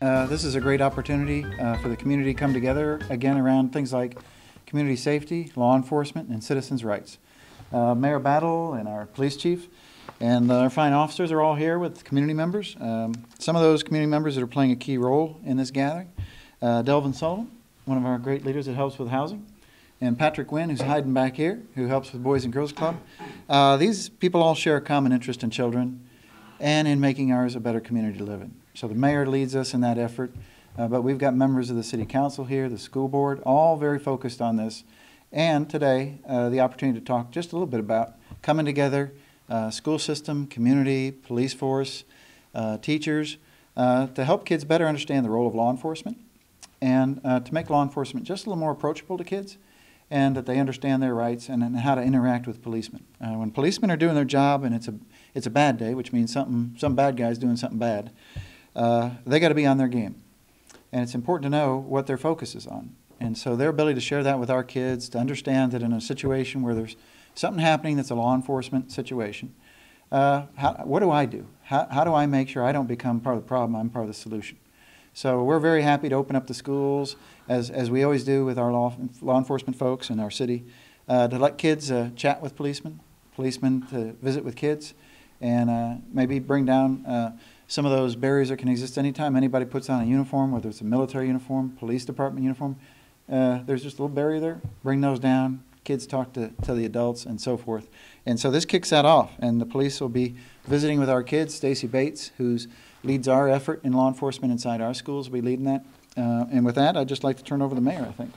This is a great opportunity for the community to come together again around things like community safety, law enforcement, and citizens' rights. Mayor Battle and our police chief and our fine officers are all here with community members. Some of those community members that are playing a key role in this gathering. Delvin Sullivan, one of our great leaders that helps with housing, and Patrick Wynn, who's hiding back here, who helps with Boys and Girls Club. These people all share a common interest in children and in making ours a better community to live in. So the mayor leads us in that effort, but we've got members of the city council here, the school board, all very focused on this. And today, the opportunity to talk just a little bit about coming together, school system, community, police force, teachers, to help kids better understand the role of law enforcement and to make law enforcement just a little more approachable to kids and that they understand their rights and how to interact with policemen. When policemen are doing their job and it's a bad day, which means some bad guy's doing something bad, they got to be on their game. And it's important to know what their focus is on. And so their ability to share that with our kids, to understand that in a situation where there's something happening that's a law enforcement situation, what do I do? How do I make sure I don't become part of the problem, I'm part of the solution? So we're very happy to open up the schools, as we always do with our law enforcement folks in our city, to let kids chat with policemen to visit with kids, and maybe bring down some of those barriers that can exist anytime anybody puts on a uniform, whether it's a military uniform, police department uniform. There's just a little barrier there. Bring those down. Kids talk to the adults and so forth. And so this kicks that off. And the police will be visiting with our kids. Stacy Bates, who leads our effort in law enforcement inside our schools, will be leading that. And with that, I'd just like to turn over to the mayor, I think.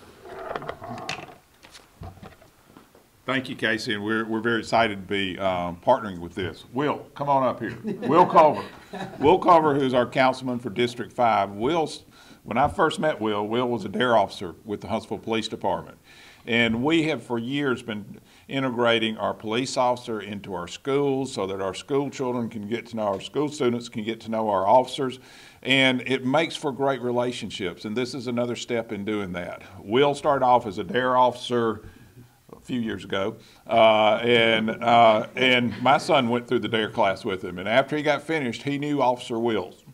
Thank you, Casey, and we're very excited to be partnering with this. Will, come on up here. Will Culver. Will Culver, who's our councilman for District 5. When I first met Will was a DARE officer with the Huntsville Police Department. And we have for years been integrating our police officer into our schools so that our school children can get to know our school students, can get to know our officers, and it makes for great relationships. And this is another step in doing that. Will started off as a DARE officer a few years ago, and my son went through the DARE class with him. And after he got finished, he knew Officer Wills.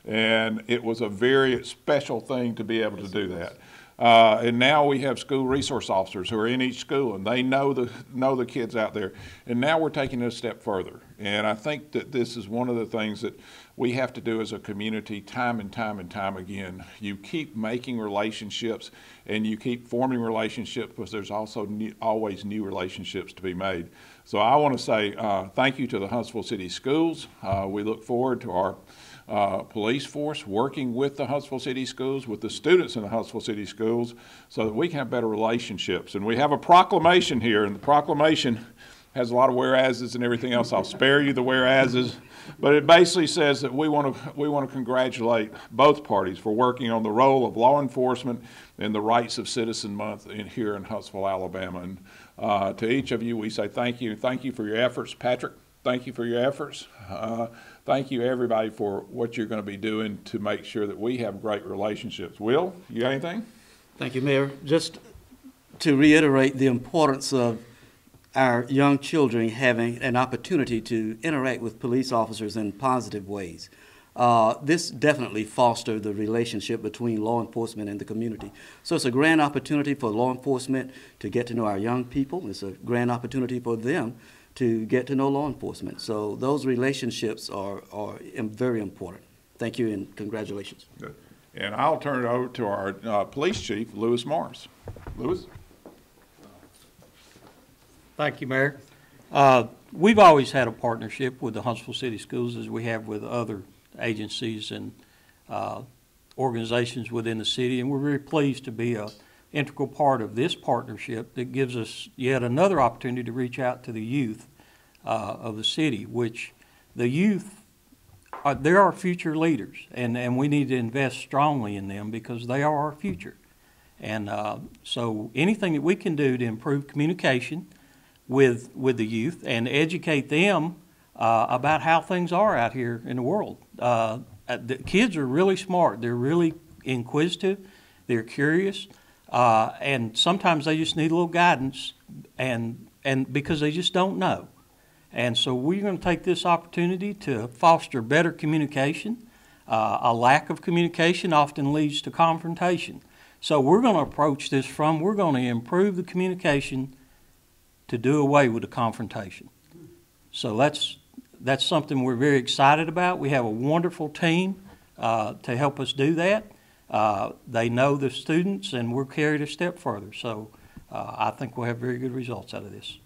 And it was a very special thing to be able to do that. And now we have school resource officers who are in each school, and they know the kids out there. And now we're taking it a step further. And I think that this is one of the things that we have to do as a community time and time and time again. You keep making relationships, and you keep forming relationships, because there's also always new relationships to be made. So I want to say thank you to the Huntsville City Schools. We look forward to our police force working with the Huntsville City Schools, with the students in the Huntsville City Schools, so that we can have better relationships. And we have a proclamation here, and the proclamation has a lot of whereases and everything else. I'll spare you the whereases, but it basically says that we want to congratulate both parties for working on the role of law enforcement and the Rights of Citizen Month here in Huntsville, Alabama. And to each of you, we say thank you. Thank you for your efforts. Patrick, thank you for your efforts. Thank you, everybody, for what you're going to be doing to make sure that we have great relationships. Will, you got anything? Thank you, Mayor. Just to reiterate the importance of our young children having an opportunity to interact with police officers in positive ways. This definitely fosters the relationship between law enforcement and the community. So it's a grand opportunity for law enforcement to get to know our young people. It's a grand opportunity for them to get to know law enforcement. So those relationships are very important. Thank you and congratulations. Good. And I'll turn it over to our police chief, Lewis Morris. Lewis? Thank you, Mayor. We've always had a partnership with the Huntsville City Schools, as we have with other agencies and organizations within the city, and we're very pleased to be an integral part of this partnership that gives us yet another opportunity to reach out to the youth of the city, which the youth, they're our future leaders, and we need to invest strongly in them because they are our future. And so anything that we can do to improve communication with the youth and educate them about how things are out here in the world. The kids are really smart. They're really inquisitive. They're curious. And sometimes they just need a little guidance and because they just don't know. And so we're going to take this opportunity to foster better communication A lack of communication often leads to confrontation. So we're going to approach this we're going to improve the communication to do away with the confrontation. So that's something we're very excited about. We have a wonderful team to help us do that. They know the students, and we're carried a step further. So I think we'll have very good results out of this.